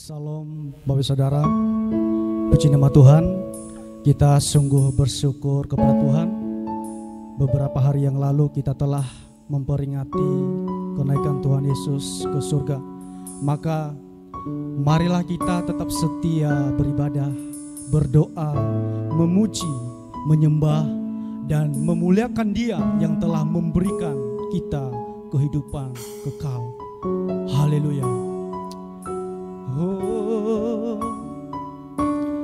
Salam Bapak Saudara, puji nama Tuhan. Kita sungguh bersyukur kepada Tuhan. Beberapa hari yang lalu kita telah memperingati kenaikan Tuhan Yesus ke surga. Maka marilah kita tetap setia beribadah, berdoa, memuji, menyembah, dan memuliakan Dia yang telah memberikan kita kehidupan kekal. Haleluya.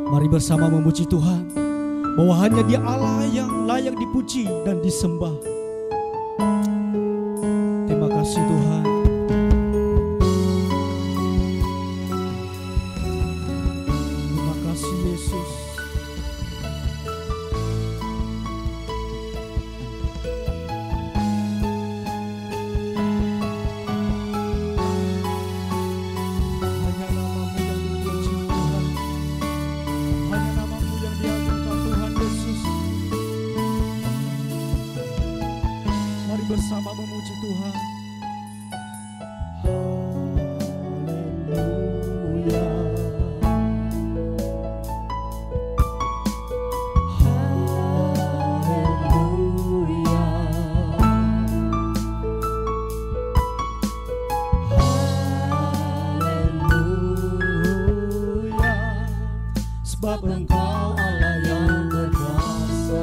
Mari bersama memuji Tuhan, bahwa hanya Dia Allah yang layak dipuji dan disembah. Terima kasih Tuhan. Terima kasih Yesus. Bersama memuji Tuhan. Haleluya. Haleluya. Haleluya. Sebab Engkau Allah yang berkuasa.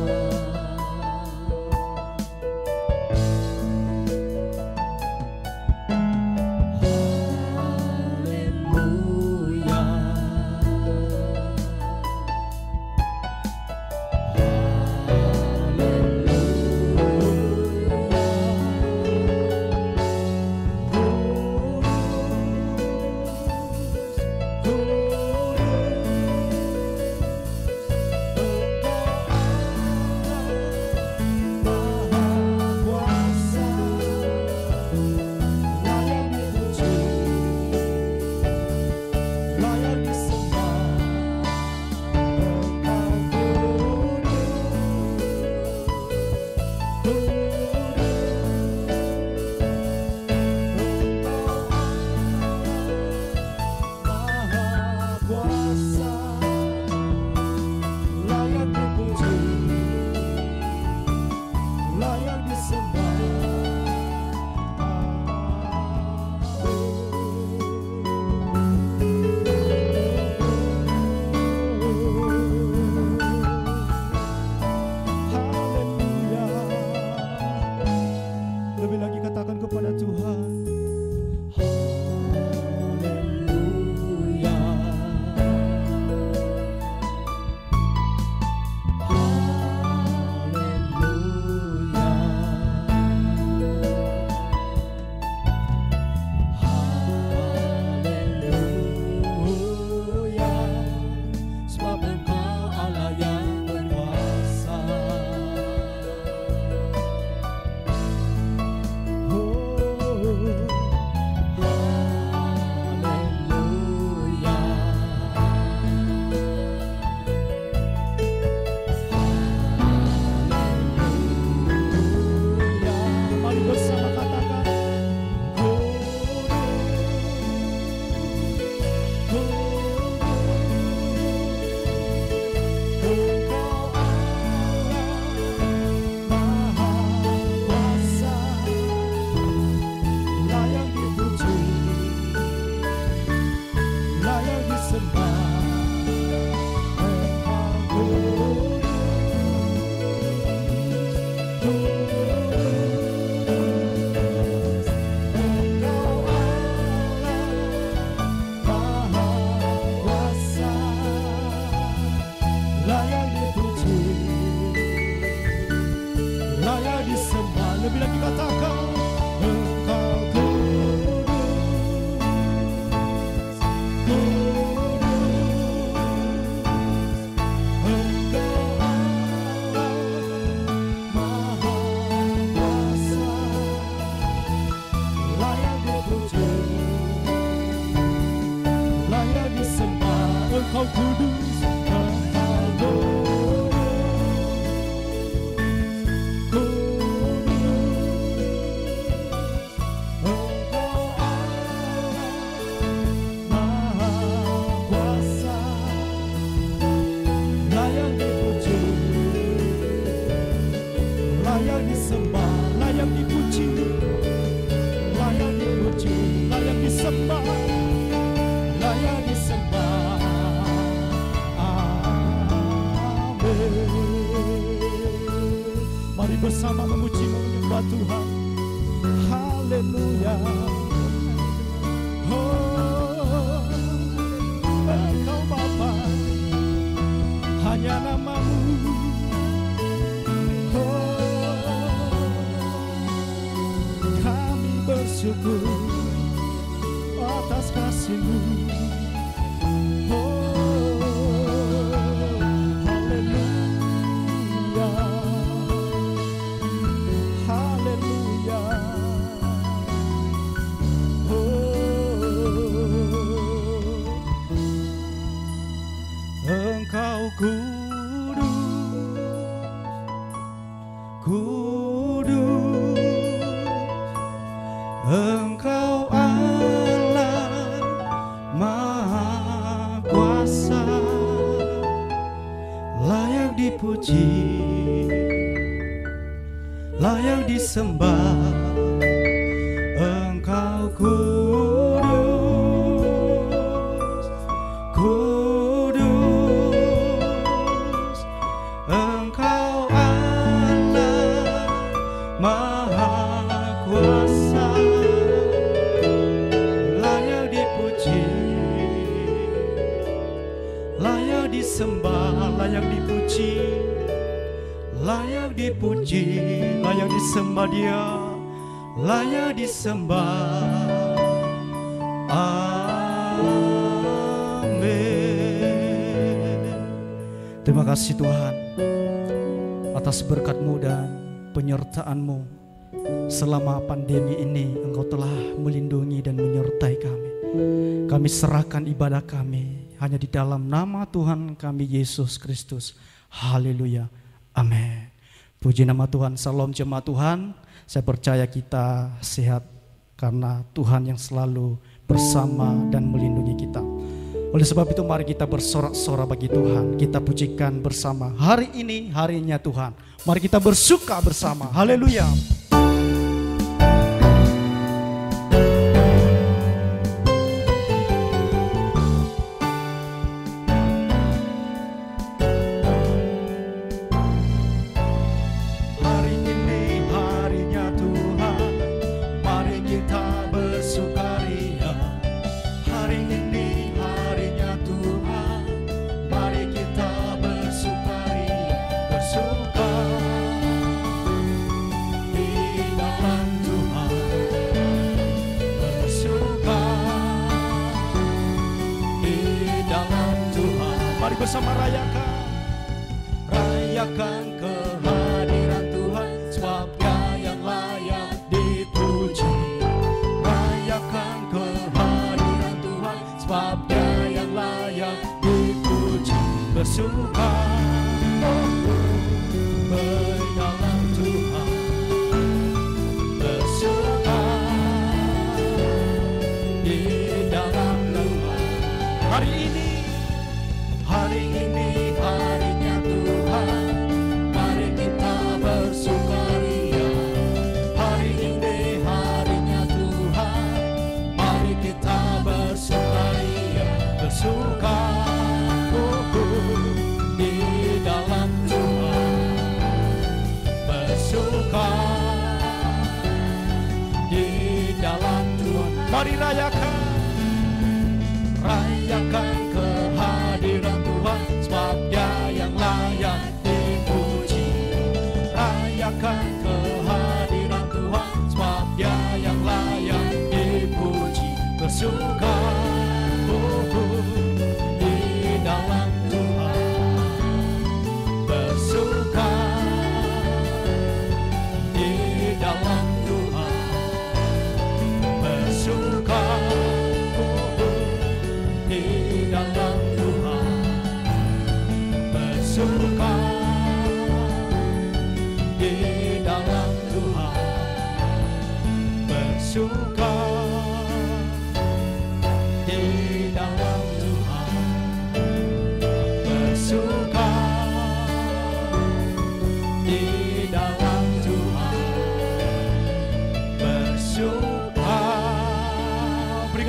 Engkau kudus, Engkau bersama memuji menyembah Tuhan. Haleluya. Oh, Engkau Bapa, hanya nama-Mu. Oh, kami bersyukur atas kasih-Mu. Engkau kudus, kudus, Engkau Allah Maha Kuasa, layak dipuji, layak disembah. Engkau kudus, kudus, Engkau Allah Maha Kuasa, layak dipuji, layak disembah, layak dipuji, layak dipuji, layak disembah Dia, layak disembah. Amin. Terima kasih Tuhan atas berkat-Mu dan penyertaan-Mu. Selama pandemi ini Engkau telah melindungi dan menyertai kami. Kami serahkan ibadah kami hanya di dalam nama Tuhan kami Yesus Kristus. Haleluya. Amin. Puji nama Tuhan. Salam jemaat Tuhan. Saya percaya kita sehat karena Tuhan yang selalu bersama dan melindungi kita. Oleh sebab itu mari kita bersorak-sorak bagi Tuhan. Kita pujikan bersama. Hari ini harinya Tuhan. Mari kita bersuka bersama. Haleluya. Bersama rayakan kehadiran Tuhan, sebab Dia yang layak dipuji. Rayakan kehadiran Tuhan, sebab Dia yang layak dipuji. Bersuka dalam Tuhan, bersuka di dalam Tuhan. Hari ini harinya Tuhan, mari kita bersukaria. Hari ini harinya Tuhan, mari kita bersukaria. Bersuka di dalam Tuhan, bersuka di dalam Tuhan. Mari rayakan kehadiran Tuhan, sebab Dia yang layak dipuji. Rayakan kehadiran Tuhan, sebab Dia yang layak dipuji. Bersuka di dalam Tuhan, bersuka di dalam Tuhan, bersuka di dalam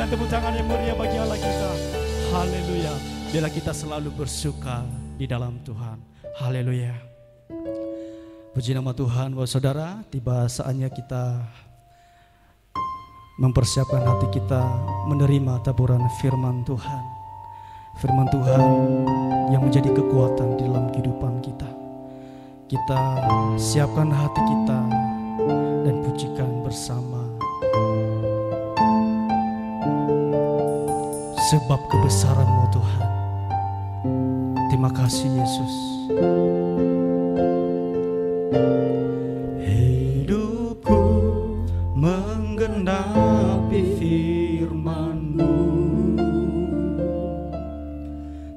Berikan tepuk tangan yang meriah bagi Allah kita. Haleluya. Bila kita selalu bersuka di dalam Tuhan. Haleluya. Puji nama Tuhan. Bapak saudara, tiba saatnya kita mempersiapkan hati kita menerima taburan firman Tuhan. Firman Tuhan yang menjadi kekuatan di dalam kehidupan kita. Kita siapkan hati kita dan pujikan bersama. Sebab kebesaran-Mu Tuhan. Terima kasih Yesus. Hidupku menggenapi firman-Mu,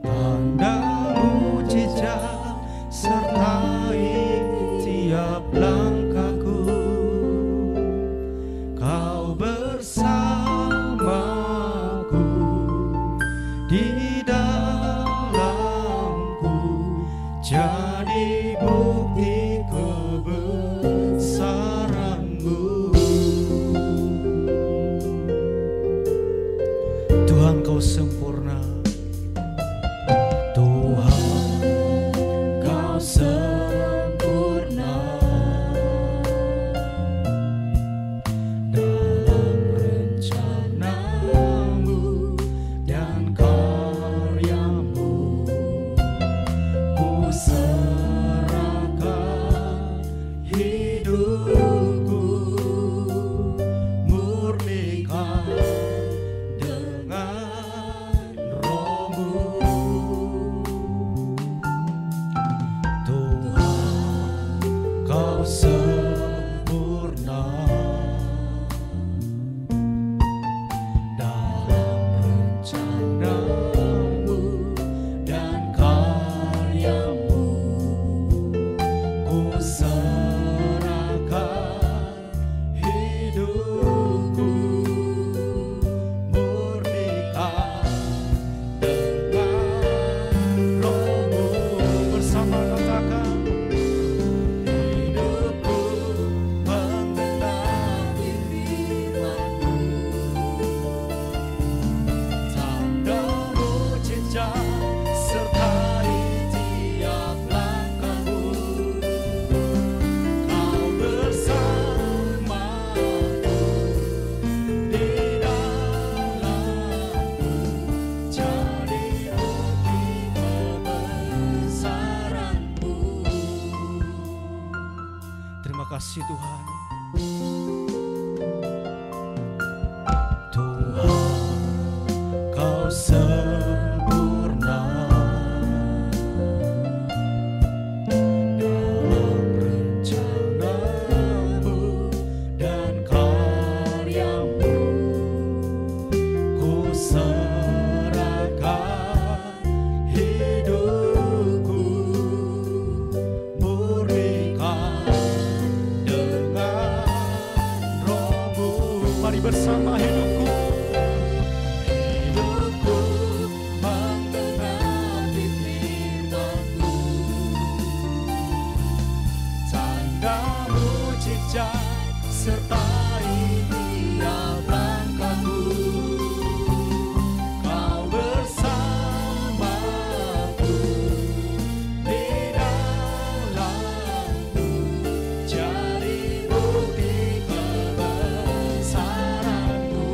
tanda mujizat sertai tiap langkahku. Kau bersamaku di dalamku, jadi bukti kebesaran-Mu. Tuhan, Kau sempurna. Tuhan, Kau sempurna dalam rencana-Mu dan karya-Mu. Ku serahkan hidupku, murnikan dengan Roh-Mu. Tuhan, Kau sempurna dalam rencana-Mu dan karya-Mu. Ku serahkan hidupku, murnikan dengan Roh-Mu. Bersama katakan, hidupku menggenapi firman-Mu, tanda mujizat sertai tiap langkahku. Kau bersamaku di dalamku, jadi bukti kebesaran-Mu. Terima kasih Tuhan. Tuhan, Kau sempurna dalam rencana-Mu dan karya-Mu. Ku serahkan hidupku, murnikan dengan Roh-Mu. Mari bersama, hidupku menggenapi firman-Mu, tanda mujizat sertai tiap langkahku. Kau bersamaku di dalamku, jadi bukti kebesaran-Mu.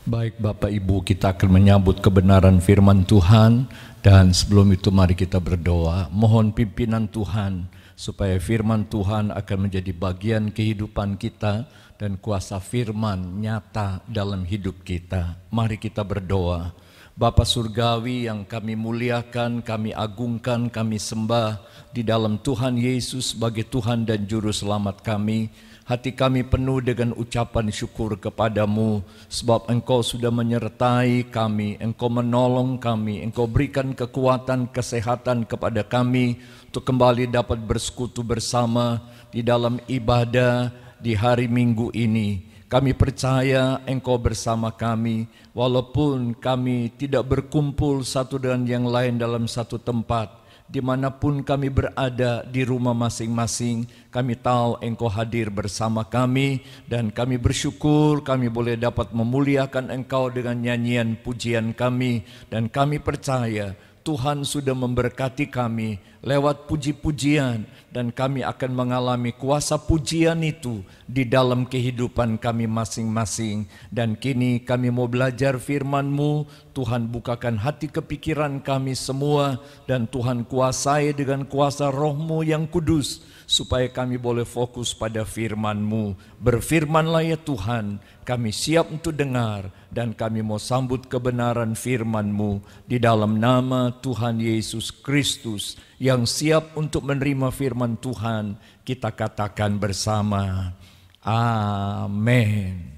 Baik Bapak Ibu, kita akan menyambut kebenaran firman Tuhan. Dan sebelum itu mari kita berdoa. Mohon pimpinan Tuhan supaya firman Tuhan akan menjadi bagian kehidupan kita dan kuasa firman nyata dalam hidup kita. Mari kita berdoa. Bapa Surgawi yang kami muliakan, kami agungkan, kami sembah di dalam Tuhan Yesus sebagai Tuhan dan Juru Selamat kami. Hati kami penuh dengan ucapan syukur kepadamu, sebab Engkau sudah menyertai kami, Engkau menolong kami, Engkau berikan kekuatan, kesehatan kepada kami untuk kembali dapat bersekutu bersama di dalam ibadah di hari Minggu ini. Kami percaya Engkau bersama kami, walaupun kami tidak berkumpul satu dengan yang lain dalam satu tempat. Dimanapun kami berada di rumah masing-masing, kami tahu Engkau hadir bersama kami, dan kami bersyukur kami boleh dapat memuliakan Engkau dengan nyanyian pujian kami, dan kami percaya Tuhan sudah memberkati kami lewat puji-pujian, dan kami akan mengalami kuasa pujian itu di dalam kehidupan kami masing-masing. Dan kini kami mau belajar firman-Mu. Tuhan bukakan hati kepikiran kami semua, dan Tuhan kuasai dengan kuasa Roh-Mu yang kudus, supaya kami boleh fokus pada firman-Mu. Berfirmanlah ya Tuhan, kami siap untuk dengar, dan kami mau sambut kebenaran firman-Mu di dalam nama Tuhan Yesus Kristus yang siap untuk menerima firman Tuhan. Kita katakan bersama, amin.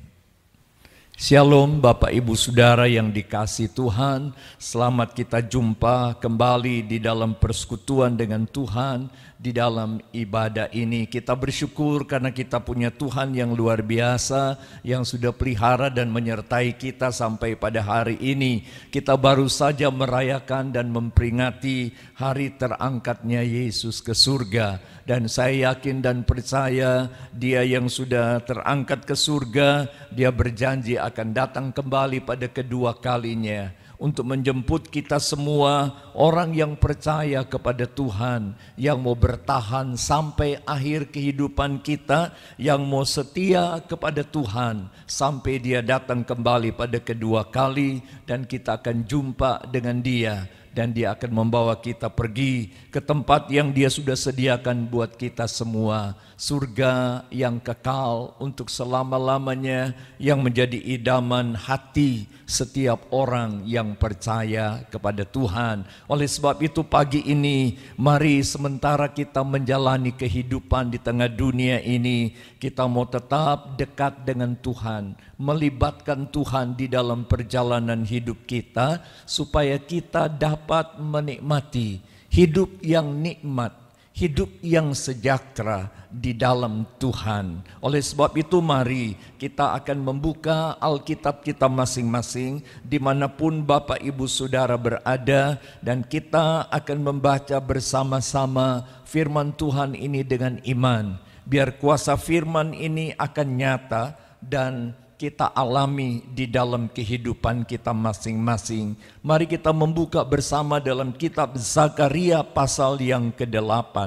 Shalom Bapak Ibu Saudara yang dikasihi Tuhan, selamat kita jumpa kembali di dalam persekutuan dengan Tuhan. Di dalam ibadah ini kita bersyukur karena kita punya Tuhan yang luar biasa, yang sudah pelihara dan menyertai kita sampai pada hari ini. Kita baru saja merayakan dan memperingati hari terangkatnya Yesus ke surga. Dan saya yakin dan percaya Dia yang sudah terangkat ke surga, Dia berjanji akan datang kembali pada kedua kalinya untuk menjemput kita semua orang yang percaya kepada Tuhan, yang mau bertahan sampai akhir kehidupan kita, yang mau setia kepada Tuhan sampai Dia datang kembali pada kedua kali, dan kita akan jumpa dengan Dia. Dan Dia akan membawa kita pergi ke tempat yang Dia sudah sediakan buat kita semua. Surga yang kekal untuk selama-lamanya, yang menjadi idaman hati setiap orang yang percaya kepada Tuhan. Oleh sebab itu pagi ini, mari sementara kita menjalani kehidupan di tengah dunia ini, kita mau tetap dekat dengan Tuhan, melibatkan Tuhan di dalam perjalanan hidup kita, supaya kita dapat menikmati hidup yang nikmat, hidup yang sejahtera di dalam Tuhan. Oleh sebab itu mari kita akan membuka Alkitab kita masing-masing dimanapun Bapak Ibu Saudara berada, dan kita akan membaca bersama-sama firman Tuhan ini dengan iman. Biar kuasa firman ini akan nyata dan kita alami di dalam kehidupan kita masing-masing. Mari kita membuka bersama dalam kitab Zakaria pasal yang ke-8.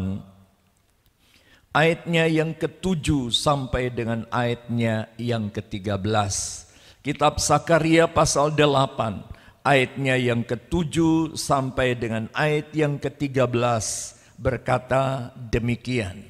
Ayatnya yang ke-7 sampai dengan ayatnya yang ke-13. Kitab Zakaria pasal 8, ayatnya yang ke-7 sampai dengan ayat yang ke-13 berkata demikian.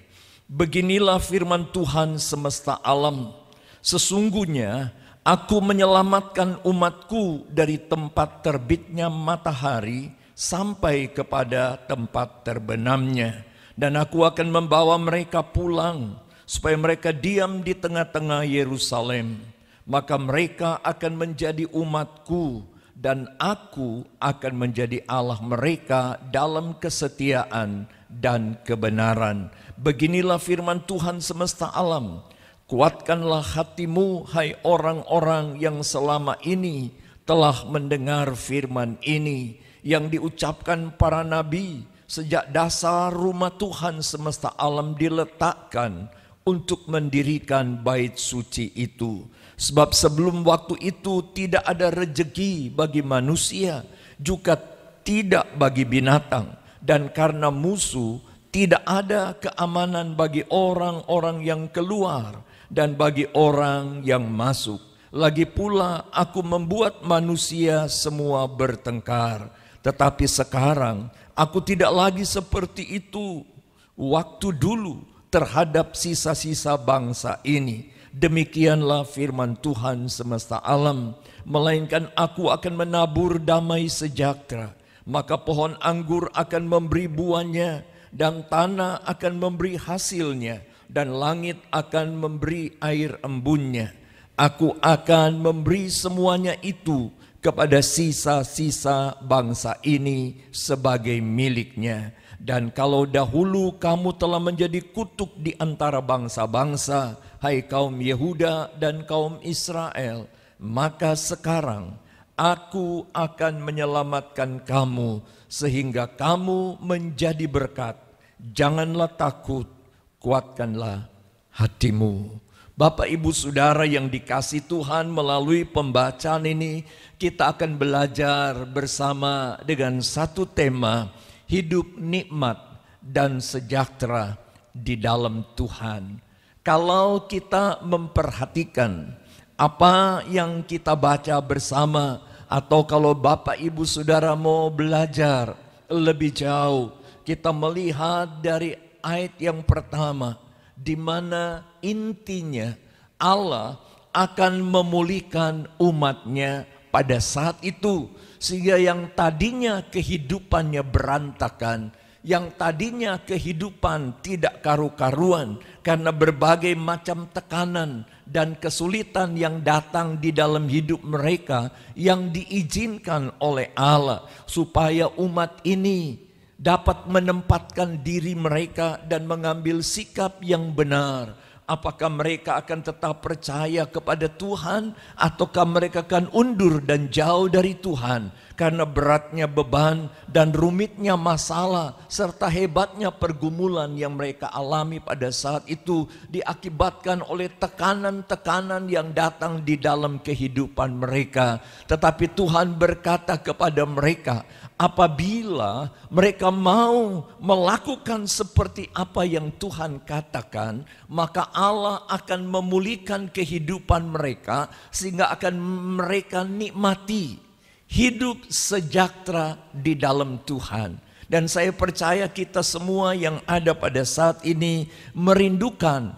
Beginilah firman Tuhan semesta alam. Sesungguhnya aku menyelamatkan umatku dari tempat terbitnya matahari sampai kepada tempat terbenamnya. Dan aku akan membawa mereka pulang supaya mereka diam di tengah-tengah Yerusalem. Maka mereka akan menjadi umatku, dan aku akan menjadi Allah mereka dalam kesetiaan dan kebenaran. Beginilah firman Tuhan semesta alam. Kuatkanlah hatimu, hai orang-orang yang selama ini telah mendengar firman ini, yang diucapkan para nabi sejak dasar rumah Tuhan semesta alam diletakkan untuk mendirikan bait suci itu. Sebab sebelum waktu itu tidak ada rejeki bagi manusia, juga tidak bagi binatang. Dan karena musuh, tidak ada keamanan bagi orang-orang yang keluar dan bagi orang yang masuk. Lagi pula aku membuat manusia semua bertengkar. Tetapi sekarang aku tidak lagi seperti itu waktu dulu terhadap sisa-sisa bangsa ini. Demikianlah firman Tuhan semesta alam. Melainkan aku akan menabur damai sejahtera. Maka pohon anggur akan memberi buahnya, dan tanah akan memberi hasilnya, dan langit akan memberi air embunnya. Aku akan memberi semuanya itu kepada sisa-sisa bangsa ini sebagai miliknya. Dan kalau dahulu kamu telah menjadi kutuk di antara bangsa-bangsa, hai kaum Yehuda dan kaum Israel, maka sekarang aku akan menyelamatkan kamu sehingga kamu menjadi berkat. Janganlah takut, kuatkanlah hatimu. Bapak Ibu Saudara yang dikasihi Tuhan, melalui pembacaan ini kita akan belajar bersama dengan satu tema, hidup nikmat dan sejahtera di dalam Tuhan. Kalau kita memperhatikan apa yang kita baca bersama, atau kalau Bapak Ibu Saudara mau belajar lebih jauh, kita melihat dari ayat yang pertama, di mana intinya Allah akan memulihkan umatnya pada saat itu. Sehingga yang tadinya kehidupannya berantakan, yang tadinya kehidupan tidak karu-karuan karena berbagai macam tekanan dan kesulitan yang datang di dalam hidup mereka, yang diizinkan oleh Allah supaya umat ini dapat menempatkan diri mereka dan mengambil sikap yang benar. Apakah mereka akan tetap percaya kepada Tuhan, ataukah mereka akan undur dan jauh dari Tuhan karena beratnya beban dan rumitnya masalah serta hebatnya pergumulan yang mereka alami pada saat itu, diakibatkan oleh tekanan-tekanan yang datang di dalam kehidupan mereka. Tetapi Tuhan berkata kepada mereka, apabila mereka mau melakukan seperti apa yang Tuhan katakan, maka Allah akan memulihkan kehidupan mereka sehingga akan mereka nikmati hidup sejahtera di dalam Tuhan. Dan saya percaya kita semua yang ada pada saat ini merindukan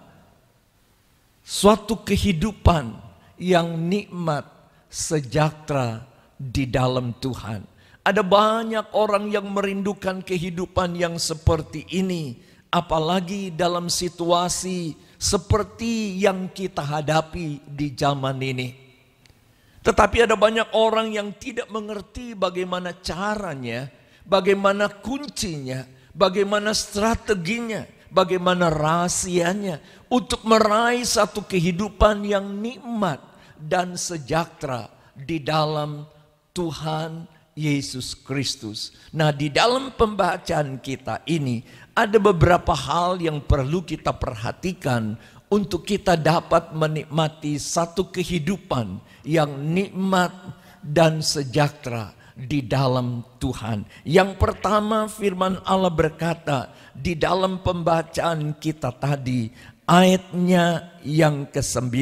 suatu kehidupan yang nikmat, sejahtera di dalam Tuhan. Ada banyak orang yang merindukan kehidupan yang seperti ini, apalagi dalam situasi seperti yang kita hadapi di zaman ini. Tetapi ada banyak orang yang tidak mengerti bagaimana caranya, bagaimana kuncinya, bagaimana strateginya, bagaimana rahasianya untuk meraih satu kehidupan yang nikmat dan sejahtera di dalam Tuhan Yesus Kristus. Nah, di dalam pembacaan kita ini ada beberapa hal yang perlu kita perhatikan untuk kita dapat menikmati satu kehidupan yang nikmat dan sejahtera di dalam Tuhan. Yang pertama, firman Allah berkata di dalam pembacaan kita tadi, ayatnya yang ke-9.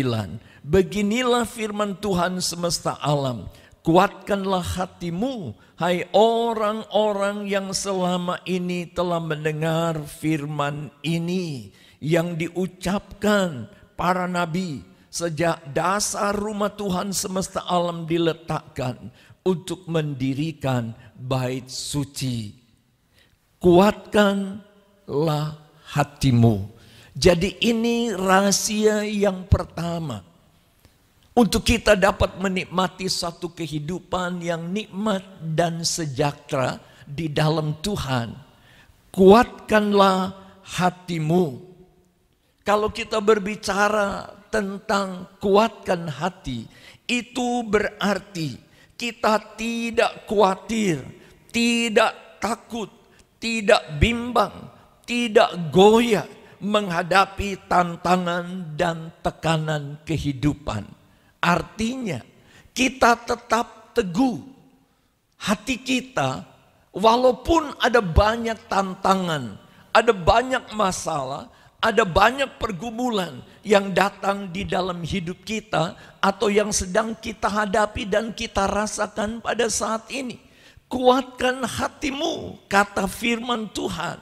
Beginilah firman Tuhan semesta alam. Kuatkanlah hatimu, hai orang-orang yang selama ini telah mendengar firman ini yang diucapkan para nabi sejak dasar rumah Tuhan semesta alam diletakkan untuk mendirikan bait suci. Kuatkanlah hatimu. Jadi ini rahasia yang pertama. Untuk kita dapat menikmati satu kehidupan yang nikmat dan sejahtera di dalam Tuhan. Kuatkanlah hatimu. Kalau kita berbicara tentang kuatkan hati, itu berarti kita tidak khawatir, tidak takut, tidak bimbang, tidak goyah menghadapi tantangan dan tekanan kehidupan. Artinya kita tetap teguh. Hati kita walaupun ada banyak tantangan, ada banyak masalah, Ada banyak pergumulan yang datang di dalam hidup kita atau yang sedang kita hadapi dan kita rasakan pada saat ini. Kuatkan hatimu, kata firman Tuhan.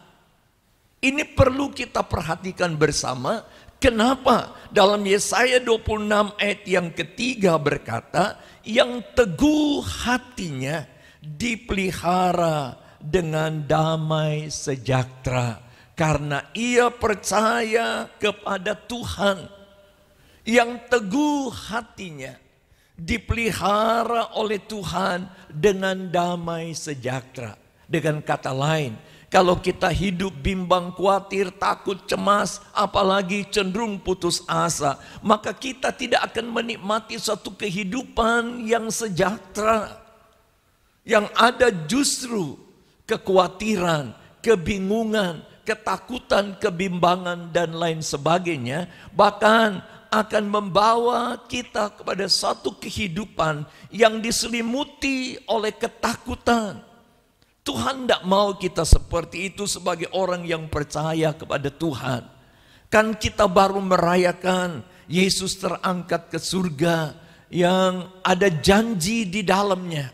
Ini perlu kita perhatikan bersama. Kenapa? Dalam Yesaya 26 ayat yang ketiga berkata, yang teguh hatinya dipelihara dengan damai sejahtera. Karena ia percaya kepada Tuhan. Yang teguh hatinya dipelihara oleh Tuhan dengan damai sejahtera. Dengan kata lain, kalau kita hidup bimbang, khawatir, takut, cemas, apalagi cenderung putus asa, maka kita tidak akan menikmati suatu kehidupan yang sejahtera. Yang ada justru kekhawatiran, kebingungan, ketakutan, kebimbangan, dan lain sebagainya, bahkan akan membawa kita kepada satu kehidupan yang diselimuti oleh ketakutan. Tuhan tidak mau kita seperti itu sebagai orang yang percaya kepada Tuhan. Kan kita baru merayakan Yesus terangkat ke surga yang ada janji di dalamnya.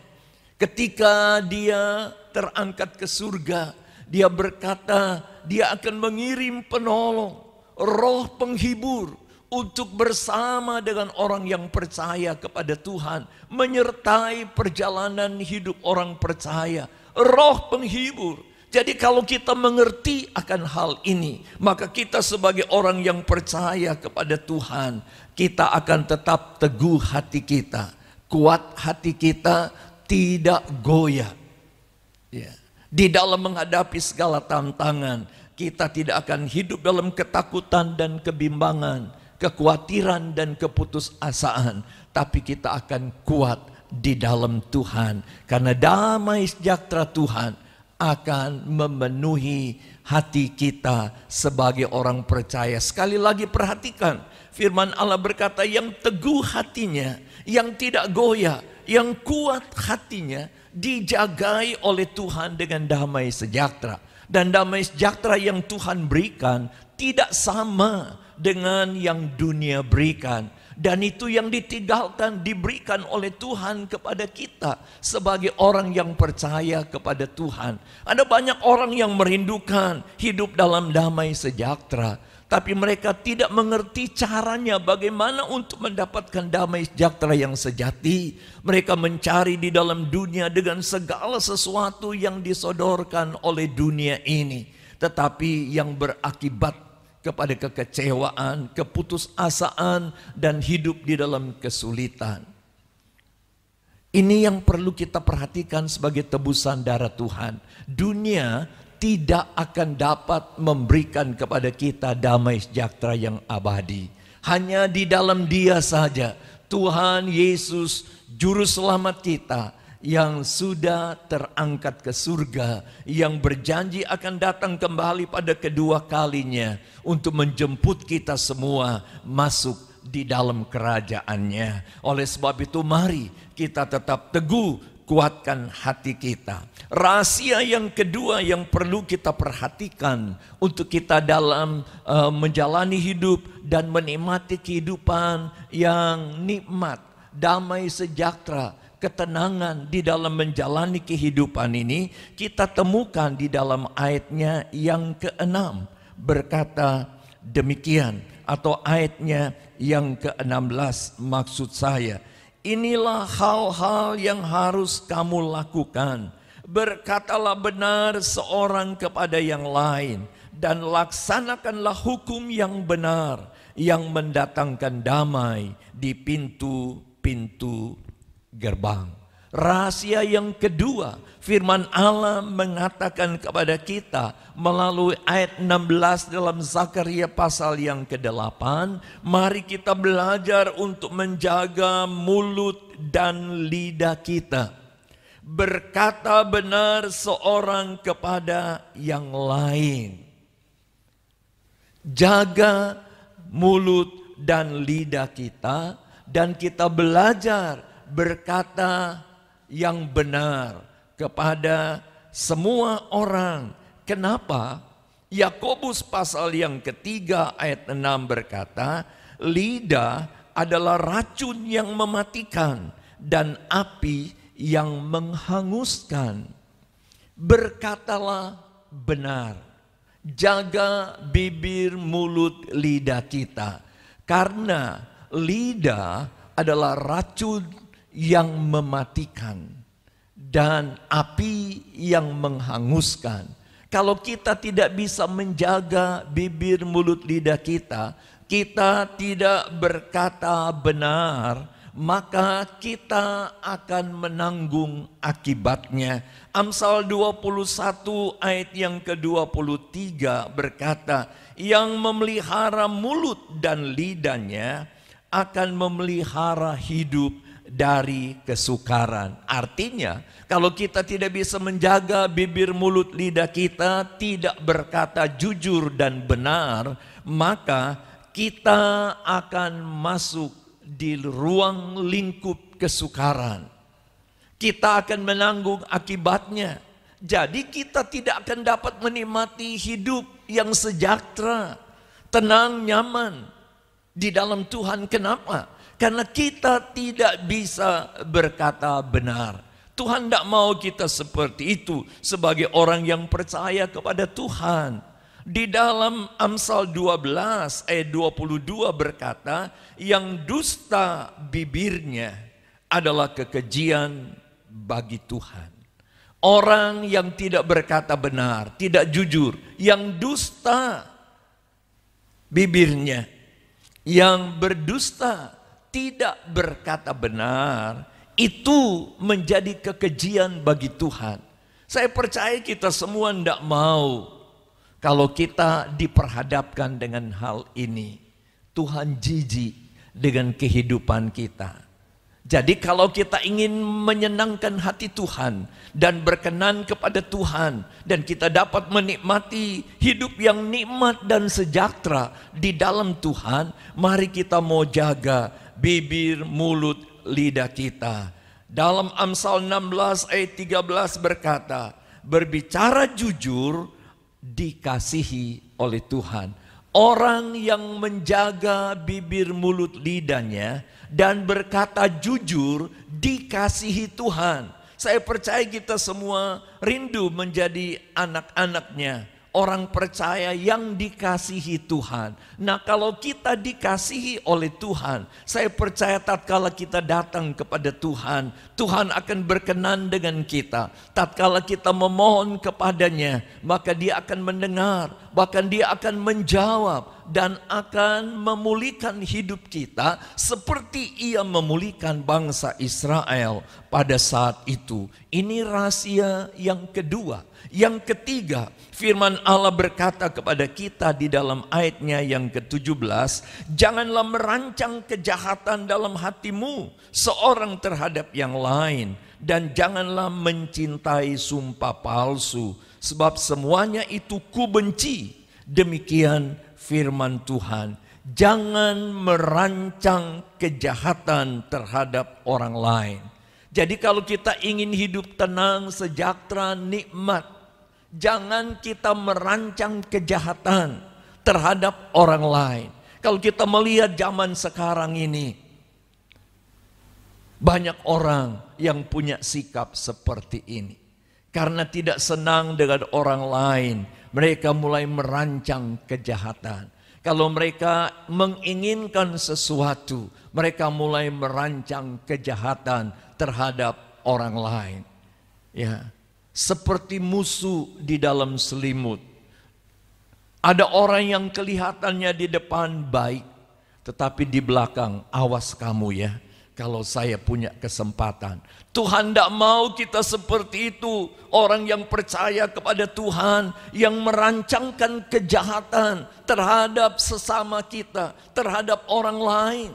Ketika dia terangkat ke surga, dia berkata, dia akan mengirim penolong, roh penghibur untuk bersama dengan orang yang percaya kepada Tuhan, menyertai perjalanan hidup orang percaya. Roh penghibur. Jadi kalau kita mengerti akan hal ini, maka kita sebagai orang yang percaya kepada Tuhan, kita akan tetap teguh hati kita, kuat hati kita, tidak goyah. Ya. Di dalam menghadapi segala tantangan, kita tidak akan hidup dalam ketakutan dan kebimbangan, kekhawatiran dan keputusasaan, tapi kita akan kuat di dalam Tuhan, karena damai sejahtera Tuhan akan memenuhi hati kita sebagai orang percaya. Sekali lagi perhatikan, firman Allah berkata, yang teguh hatinya, yang tidak goyah, yang kuat hatinya, dijagai oleh Tuhan dengan damai sejahtera. Dan damai sejahtera yang Tuhan berikan tidak sama dengan yang dunia berikan. Dan itu yang ditinggalkan, diberikan oleh Tuhan kepada kita sebagai orang yang percaya kepada Tuhan. Ada banyak orang yang merindukan hidup dalam damai sejahtera, tapi mereka tidak mengerti caranya bagaimana untuk mendapatkan damai sejahtera yang sejati. Mereka mencari di dalam dunia dengan segala sesuatu yang disodorkan oleh dunia ini, tetapi yang berakibat kepada kekecewaan, keputusasaan, dan hidup di dalam kesulitan. Ini yang perlu kita perhatikan sebagai tebusan darah Tuhan. Dunia tidak akan dapat memberikan kepada kita damai sejahtera yang abadi. Hanya di dalam Dia saja, Tuhan Yesus, Juru Selamat kita, yang sudah terangkat ke surga, yang berjanji akan datang kembali pada kedua kalinya untuk menjemput kita semua masuk di dalam kerajaannya. Oleh sebab itu mari kita tetap teguh, kuatkan hati kita. Rahasia yang kedua yang perlu kita perhatikan untuk kita dalam menjalani hidup dan menikmati kehidupan yang nikmat, damai sejahtera, ketenangan di dalam menjalani kehidupan ini, kita temukan di dalam ayatnya yang ke-6 berkata demikian, atau ayatnya yang ke-16 maksud saya, inilah hal-hal yang harus kamu lakukan, berkatalah benar seorang kepada yang lain, dan laksanakanlah hukum yang benar yang mendatangkan damai di pintu-pintu gerbang. Rahasia yang kedua, firman Allah mengatakan kepada kita melalui ayat 16 dalam Zakaria pasal yang ke-8, mari kita belajar untuk menjaga mulut dan lidah kita, berkata benar seorang kepada yang lain. Jaga mulut dan lidah kita, dan kita belajar berkata yang benar kepada semua orang. Kenapa? Yakobus pasal yang ketiga ayat 6 berkata, lidah adalah racun yang mematikan dan api yang menghanguskan. Berkatalah benar, jaga bibir, mulut, lidah kita, karena lidah adalah racun yang mematikan dan api yang menghanguskan. Kalau kita tidak bisa menjaga bibir, mulut, lidah kita, kita tidak berkata benar, maka kita akan menanggung akibatnya. Amsal 21 ayat yang ke-23 berkata, yang memelihara mulut dan lidahnya akan memelihara hidup dari kesukaran. Artinya, kalau kita tidak bisa menjaga bibir, mulut, lidah kita, tidak berkata jujur dan benar, maka kita akan masuk di ruang lingkup kesukaran. Kita akan menanggung akibatnya. Jadi kita tidak akan dapat menikmati hidup yang sejahtera, tenang, nyaman di dalam Tuhan. Kenapa? Karena kita tidak bisa berkata benar. Tuhan tidak mau kita seperti itu sebagai orang yang percaya kepada Tuhan. Di dalam Amsal 12 ayat 22 berkata, yang dusta bibirnya adalah kekejian bagi Tuhan. Orang yang tidak berkata benar, tidak jujur, yang dusta bibirnya, yang berdusta, tidak berkata benar, itu menjadi kekejian bagi Tuhan. Saya percaya kita semua tidak mau kalau kita diperhadapkan dengan hal ini. Tuhan jijik dengan kehidupan kita. Jadi kalau kita ingin menyenangkan hati Tuhan dan berkenan kepada Tuhan, dan kita dapat menikmati hidup yang nikmat dan sejahtera di dalam Tuhan, mari kita mau jaga bibir, mulut, lidah kita. Dalam Amsal 16 ayat 13 berkata, berbicara jujur dikasihi oleh Tuhan. Orang yang menjaga bibir, mulut, lidahnya dan berkata jujur dikasihi Tuhan. Saya percaya kita semua rindu menjadi anak-anaknya, orang percaya yang dikasihi Tuhan. Nah, kalau kita dikasihi oleh Tuhan, saya percaya tatkala kita datang kepada Tuhan, Tuhan akan berkenan dengan kita. Tatkala kita memohon kepadanya, maka Dia akan mendengar, bahkan Dia akan menjawab dan akan memulihkan hidup kita seperti Ia memulihkan bangsa Israel pada saat itu. Ini rahasia yang kedua. Yang ketiga, firman Allah berkata kepada kita di dalam ayatnya yang ke-17, janganlah merancang kejahatan dalam hatimu seorang terhadap yang lain, dan janganlah mencintai sumpah palsu, sebab semuanya itu kubenci. Demikian firman Tuhan. Jangan merancang kejahatan terhadap orang lain. Jadi kalau kita ingin hidup tenang, sejahtera, nikmat, jangan kita merancang kejahatan terhadap orang lain. Kalau kita melihat zaman sekarang ini, banyak orang yang punya sikap seperti ini. Karena tidak senang dengan orang lain, mereka mulai merancang kejahatan. Kalau mereka menginginkan sesuatu, mereka mulai merancang kejahatan terhadap orang lain. Ya, seperti musuh di dalam selimut. Ada orang yang kelihatannya di depan baik, tetapi di belakang awas kamu ya, kalau saya punya kesempatan. Tuhan tidak mau kita seperti itu. Orang yang percaya kepada Tuhan, yang merancangkan kejahatan terhadap sesama kita, terhadap orang lain.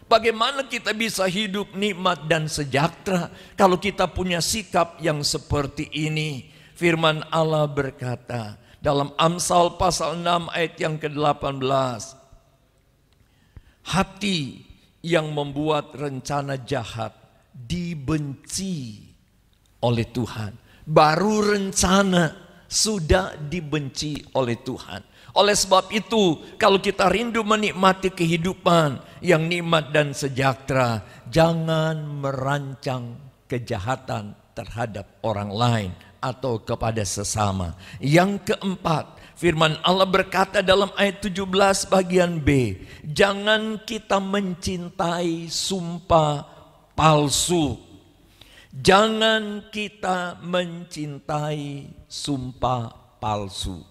Bagaimana kita bisa hidup nikmat dan sejahtera kalau kita punya sikap yang seperti ini? Firman Allah berkata dalam Amsal pasal 6 ayat yang ke-18, hati yang membuat rencana jahat dibenci oleh Tuhan. Baru rencana sudah dibenci oleh Tuhan. Oleh sebab itu, kalau kita rindu menikmati kehidupan yang nikmat dan sejahtera, jangan merancang kejahatan terhadap orang lain atau kepada sesama. Yang keempat, firman Allah berkata dalam ayat 17 bagian B, jangan kita mencintai sumpah palsu. Jangan kita mencintai sumpah palsu.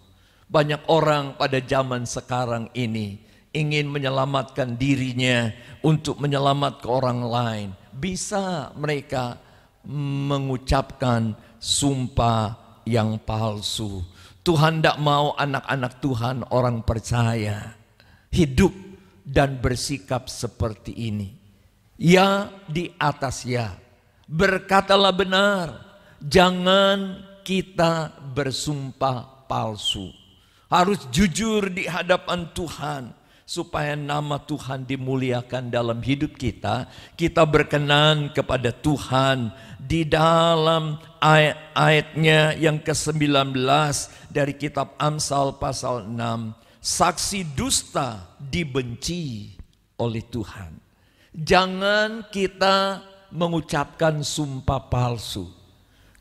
Banyak orang pada zaman sekarang ini ingin menyelamatkan dirinya untuk menyelamatkan orang lain. Bisa mereka mengucapkan sumpah yang palsu. Tuhan tidak mau anak-anak Tuhan, orang percaya, hidup dan bersikap seperti ini. Ya di atas ya, berkatalah benar, jangan kita bersumpah palsu. Harus jujur di hadapan Tuhan, supaya nama Tuhan dimuliakan dalam hidup kita. Kita berkenan kepada Tuhan di dalam ayat-ayatnya yang ke-19 dari kitab Amsal pasal 6. Saksi dusta dibenci oleh Tuhan. Jangan kita mengucapkan sumpah palsu.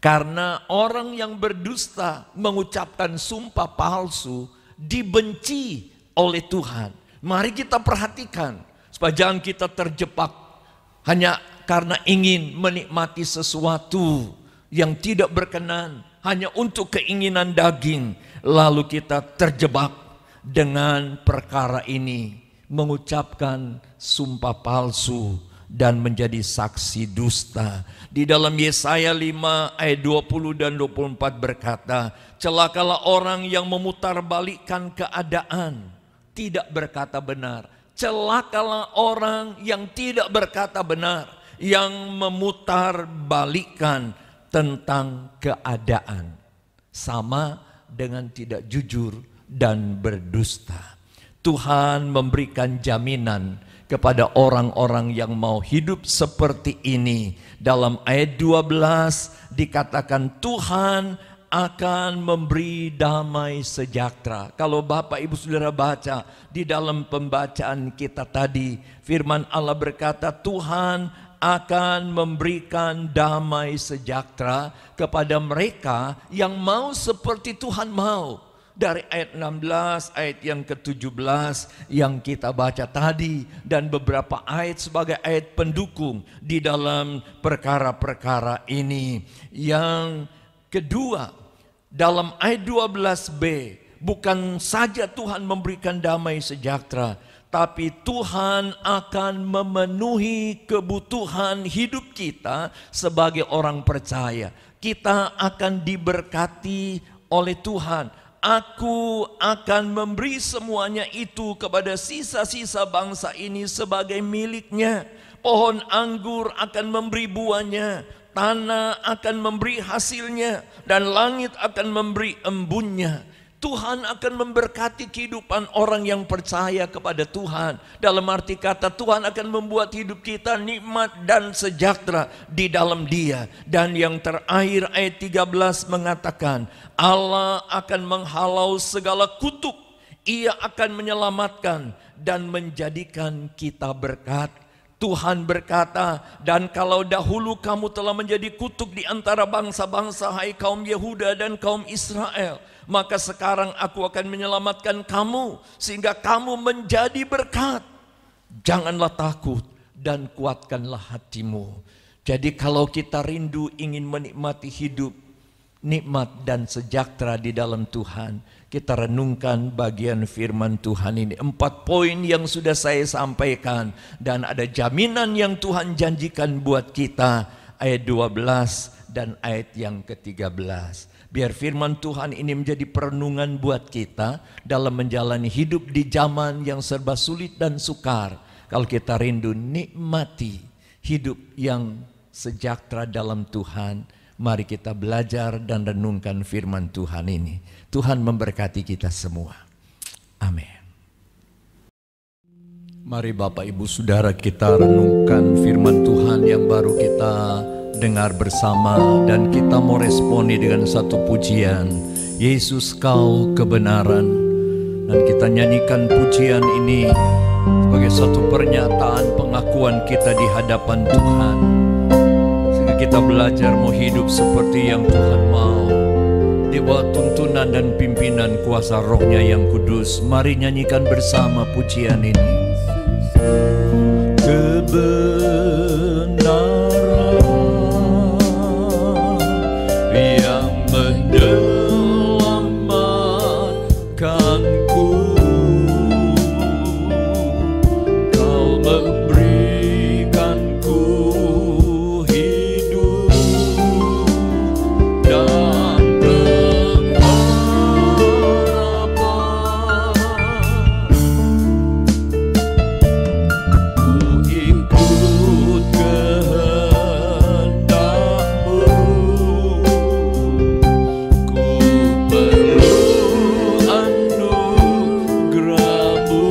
Karena orang yang berdusta mengucapkan sumpah palsu dibenci oleh Tuhan. Mari kita perhatikan supaya jangan kita terjebak hanya karena ingin menikmati sesuatu yang tidak berkenan hanya untuk keinginan daging, lalu kita terjebak dengan perkara ini, mengucapkan sumpah palsu dan menjadi saksi dusta. Di dalam Yesaya 5 ayat 20 dan 24 berkata, celakalah orang yang memutarbalikkan keadaan, tidak berkata benar. Celakalah orang yang tidak berkata benar, yang memutarbalikkan tentang keadaan. Sama dengan tidak jujur dan berdusta. Tuhan memberikan jaminan kepada orang-orang yang mau hidup seperti ini. Dalam ayat 12 dikatakan Tuhan akan memberi damai sejahtera. Kalau Bapak Ibu Saudara baca di dalam pembacaan kita tadi, firman Allah berkata Tuhan akan memberikan damai sejahtera kepada mereka yang mau seperti Tuhan mau. Dari ayat 16, ayat yang ke-17 yang kita baca tadi, dan beberapa ayat sebagai ayat pendukung di dalam perkara-perkara ini. Yang kedua, dalam ayat 12b, bukan saja Tuhan memberikan damai sejahtera, tapi Tuhan akan memenuhi kebutuhan hidup kita sebagai orang percaya. Kita akan diberkati oleh Tuhan. Aku akan memberi semuanya itu kepada sisa-sisa bangsa ini sebagai miliknya. Pohon anggur akan memberi buahnya, tanah akan memberi hasilnya, dan langit akan memberi embunnya. Tuhan akan memberkati kehidupan orang yang percaya kepada Tuhan. Dalam arti kata Tuhan akan membuat hidup kita nikmat dan sejahtera di dalam Dia. Dan yang terakhir ayat 13 mengatakan Allah akan menghalau segala kutuk. Ia akan menyelamatkan dan menjadikan kita berkat. Tuhan berkata, dan kalau dahulu kamu telah menjadi kutuk di antara bangsa-bangsa, hai kaum Yehuda dan kaum Israel, maka sekarang aku akan menyelamatkan kamu sehingga kamu menjadi berkat. Janganlah takut dan kuatkanlah hatimu. Jadi kalau kita rindu ingin menikmati hidup nikmat dan sejahtera di dalam Tuhan, kita renungkan bagian firman Tuhan ini. 4 poin yang sudah saya sampaikan, dan ada jaminan yang Tuhan janjikan buat kita, ayat 12 dan ayat yang ke-13. Biar firman Tuhan ini menjadi perenungan buat kita dalam menjalani hidup di zaman yang serba sulit dan sukar. Kalau kita rindu nikmati hidup yang sejahtera dalam Tuhan, mari kita belajar dan renungkan firman Tuhan ini. Tuhan memberkati kita semua. Amin. Mari Bapak Ibu Saudara kita renungkan firman Tuhan yang baru kita dengar bersama, dan kita mau responi dengan satu pujian Yesus Kau kebenaran. Dan kita nyanyikan pujian ini sebagai satu pernyataan pengakuan kita di hadapan Tuhan, sehingga kita belajar mau hidup seperti yang Tuhan mau, di bawah tuntunan dan pimpinan kuasa Roh-Nya yang kudus. Mari nyanyikan bersama pujian ini. Kebenaran yang menyelamatkanku, Kau memberikanku hidup dan pengharapan. Ku ikut kehendak-Mu, ku perlu anugerah-Mu,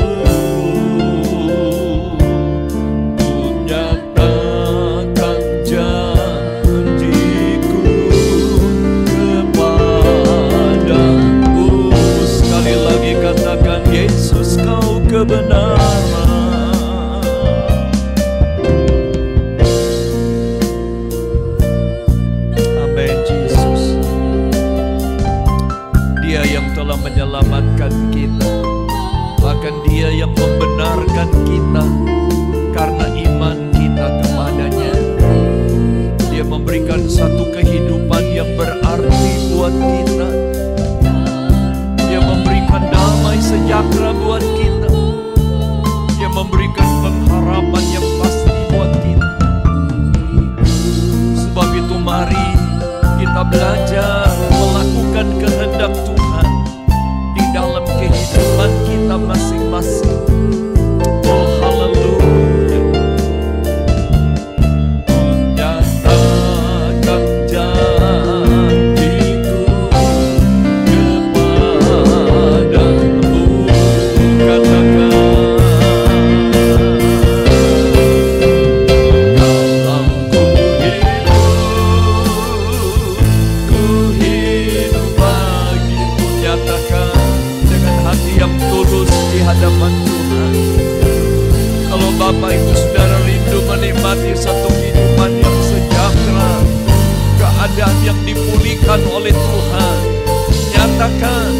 ku nyatakan janjiku kepadamu. Sekali lagi katakan, Yesus Kau kebenaran. Amin, Yesus. Dia yang telah menyelamatkan kita, bahkan Dia yang membenarkan kita karena iman kita kepadanya. Dia memberikan satu kehidupan yang berarti buat kita. Dia memberikan damai sejahtera buat kita. Dia memberikan pengharapan yang pasti buat kita. Sebab itu mari kita belajar melakukan kehendak Tuhan di dalam kehidupan kita masing-masing. Oh haleluya. Nyatakan janjiku kepadamu. Katakan, kalau ku hidup bagimu. Nyatakan dengan hati yang tulus di hadapan Tuhan. Kalau Bapak Ibu Saudara rindu menikmati satu kehidupan yang sejahtera, keadaan yang dipulihkan oleh Tuhan, nyatakan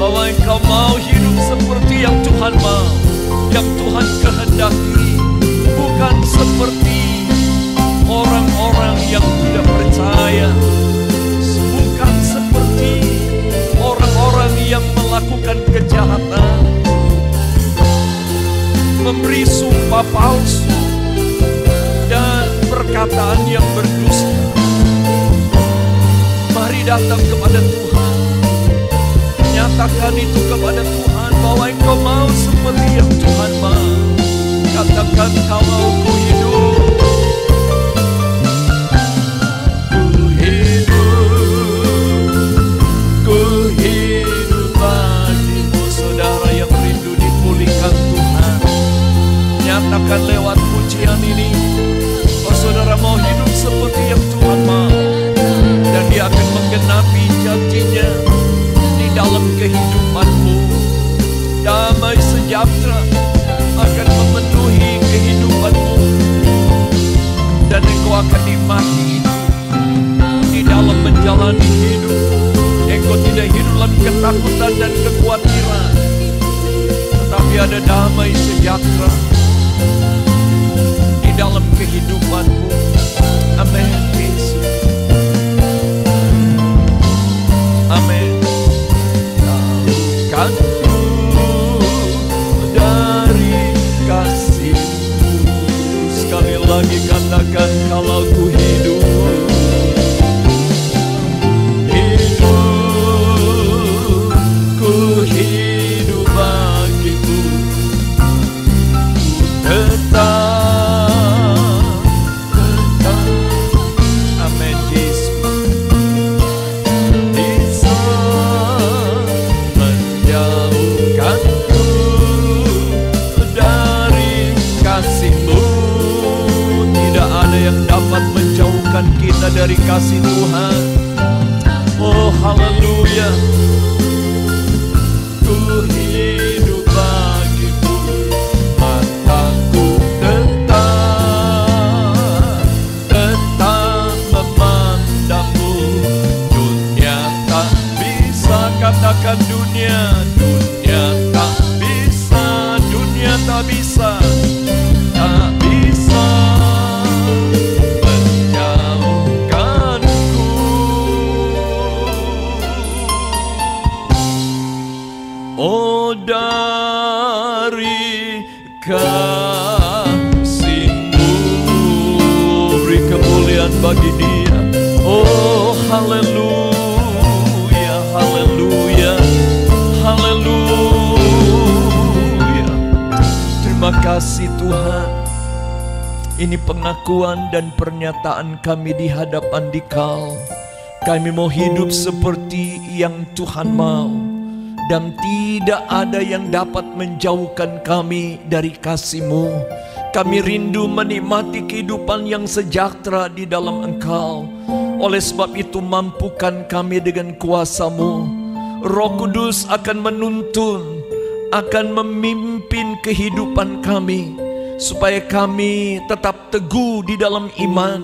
bahwa engkau mau hidup seperti yang Tuhan mau, yang Tuhan kehendaki, bukan seperti orang-orang yang tidak percaya, bukan seperti orang-orang yang melakukan kejahatan, memberi sumpah palsu dan perkataan yang berdusta. Mari datang kepada Tuhan, nyatakan itu kepada Tuhan bahwa engkau mau seperti yang Tuhan mau. Katakan, kalau ku hidup, ku hidup bagimu. Saudara yang rindu dipulihkan Tuhan, nyatakan lewat pujian ini, oh saudara mau hidup seperti yang Tuhan mau, dan Dia akan menggenapi janjinya di dalam kehidupanmu. Damai sejahtera akan memenuhi kehidupanmu, dan engkau akan nikmati itu di dalam menjalani hidup. Engkau tidak hidup dalam ketakutan dan kekhawatiran, tetapi ada damai sejahtera di dalam kehidupanmu. Amin, Yesus. Amin. Jauhkanku dari kasih-Mu. Sekali lagi katakan, kalau ku hidup, ku hidup bagimu. Amin, Yesus. Bisa menjauhkanku dari kasih-Mu. Tidak ada yang dapat menjauhkan kita dari kasih Tuhan. Oh haleluya. Ku hidup bagimu, mataku tetap memandangmu. Dunia tak bisa, katakan dunia tak bisa, dunia tak bisa menjauhkanku. Oh dari kasih-Mu, beri kemuliaan bagi Dia. Oh haleluya, haleluya, haleluya. Terima kasih Tuhan. Ini pengakuan dan pernyataan kami di hadapan Dikau. Kami mau hidup seperti yang Tuhan mau, dan tidak ada yang dapat menjauhkan kami dari kasih-Mu. Kami rindu menikmati kehidupan yang sejahtera di dalam Engkau. Oleh sebab itu mampukan kami dengan kuasa-Mu. Roh Kudus akan menuntun, akan memimpin kehidupan kami, supaya kami tetap teguh di dalam iman,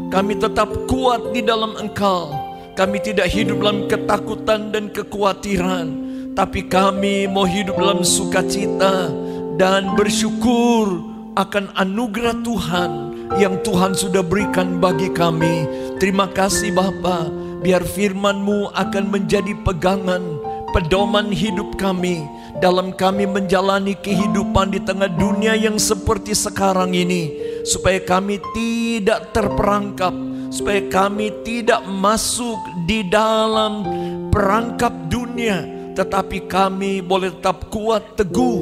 kami tetap kuat di dalam Engkau. Kami tidak hidup dalam ketakutan dan kekhawatiran, tapi kami mau hidup dalam sukacita dan bersyukur akan anugerah Tuhan yang Tuhan sudah berikan bagi kami. Terima kasih Bapa, biar firman-Mu akan menjadi pegangan, pedoman hidup kami dalam kami menjalani kehidupan di tengah dunia yang seperti sekarang ini, supaya kami tidak terperangkap, supaya kami tidak masuk di dalam perangkap dunia, tetapi kami boleh tetap kuat teguh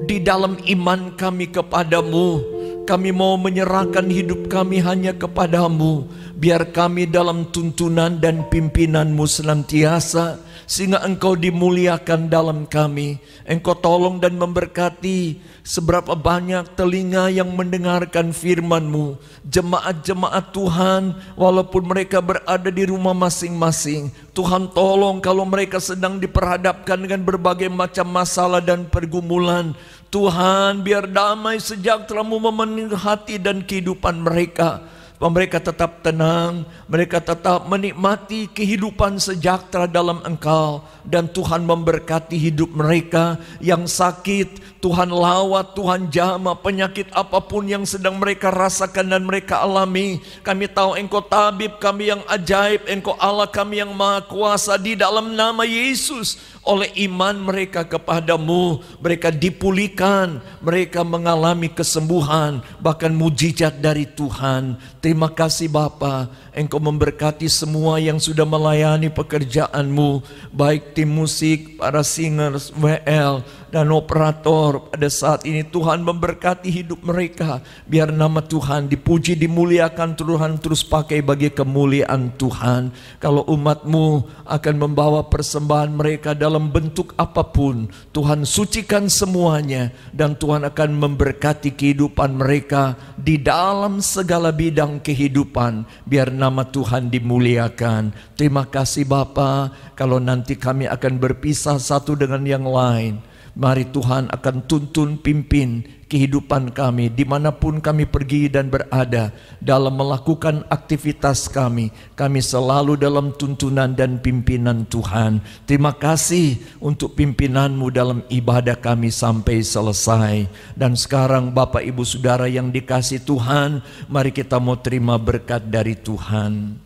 di dalam iman kami kepadamu. Kami mau menyerahkan hidup kami hanya kepadamu. Biar kami dalam tuntunan dan pimpinanmu senantiasa, sehingga Engkau dimuliakan dalam kami. Engkau tolong dan memberkati seberapa banyak telinga yang mendengarkan firman-Mu. Jemaat-jemaat Tuhan, walaupun mereka berada di rumah masing-masing, Tuhan tolong kalau mereka sedang diperhadapkan dengan berbagai macam masalah dan pergumulan, Tuhan biar damai sejahtera-Mu memenuhi hati dan kehidupan mereka. Mereka tetap tenang, mereka tetap menikmati kehidupan sejahtera dalam Engkau. Dan Tuhan memberkati hidup mereka yang sakit, Tuhan lawat, Tuhan jamah penyakit apapun yang sedang mereka rasakan dan mereka alami. Kami tahu Engkau tabib kami yang ajaib, Engkau Allah kami yang maha kuasa. Di dalam nama Yesus, oleh iman mereka kepadamu, mereka dipulihkan, mereka mengalami kesembuhan, bahkan mujizat dari Tuhan. Terima kasih Bapa, Engkau memberkati semua yang sudah melayani pekerjaan-Mu, baik tim musik, para singers, WL, dan operator pada saat ini. Tuhan memberkati hidup mereka, biar nama Tuhan dipuji, dimuliakan. Tuhan terus pakai bagi kemuliaan Tuhan. Kalau umat-Mu akan membawa persembahan mereka dalam bentuk apapun, Tuhan sucikan semuanya, dan Tuhan akan memberkati kehidupan mereka di dalam segala bidang kehidupan, biar nama Tuhan dimuliakan. Terima kasih Bapa. Kalau nanti kami akan berpisah satu dengan yang lain, mari Tuhan akan tuntun pimpin kehidupan kami dimanapun kami pergi dan berada. Dalam melakukan aktivitas kami, kami selalu dalam tuntunan dan pimpinan Tuhan. Terima kasih untuk pimpinan-Mu dalam ibadah kami sampai selesai. Dan sekarang Bapak Ibu Saudara yang dikasihi Tuhan, mari kita mau terima berkat dari Tuhan.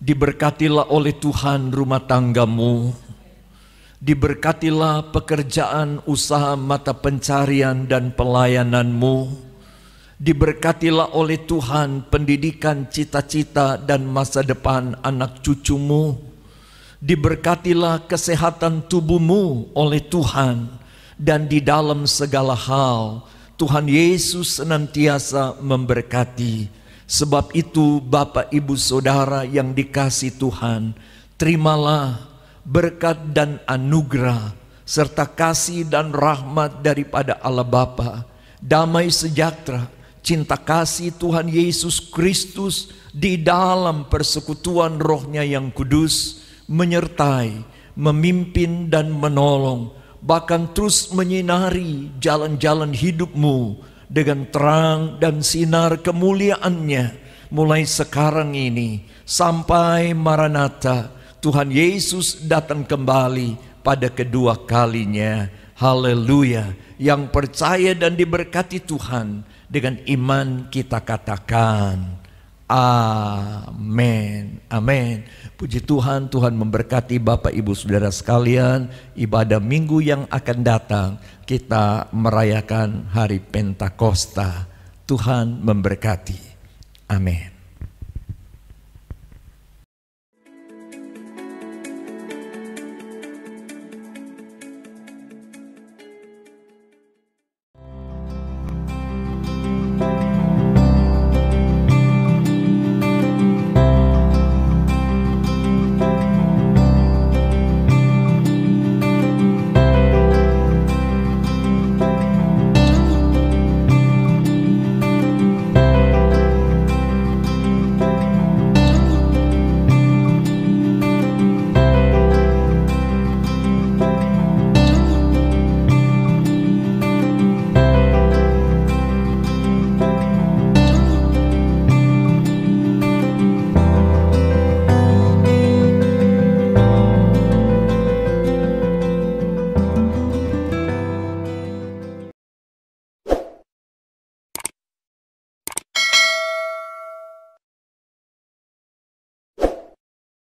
Diberkatilah oleh Tuhan rumah tanggamu, diberkatilah pekerjaan, usaha, mata pencarian dan pelayananmu. Diberkatilah oleh Tuhan pendidikan, cita-cita dan masa depan anak cucumu. Diberkatilah kesehatan tubuhmu oleh Tuhan. Dan di dalam segala hal, Tuhan Yesus senantiasa memberkati. Sebab itu Bapak Ibu Saudara yang dikasihi Tuhan, terimalah berkat dan anugerah serta kasih dan rahmat daripada Allah Bapa, damai sejahtera, cinta kasih Tuhan Yesus Kristus di dalam persekutuan Roh-Nya yang kudus, menyertai, memimpin dan menolong, bahkan terus menyinari jalan-jalan hidupmu dengan terang dan sinar kemuliaan-Nya, mulai sekarang ini sampai Maranatha, Tuhan Yesus datang kembali pada kedua kalinya. Haleluya. Yang percaya dan diberkati Tuhan, dengan iman kita katakan amin. Amin. Puji Tuhan, Tuhan memberkati Bapak Ibu Saudara sekalian. Ibadah minggu yang akan datang kita merayakan hari Pentakosta. Tuhan memberkati. Amin.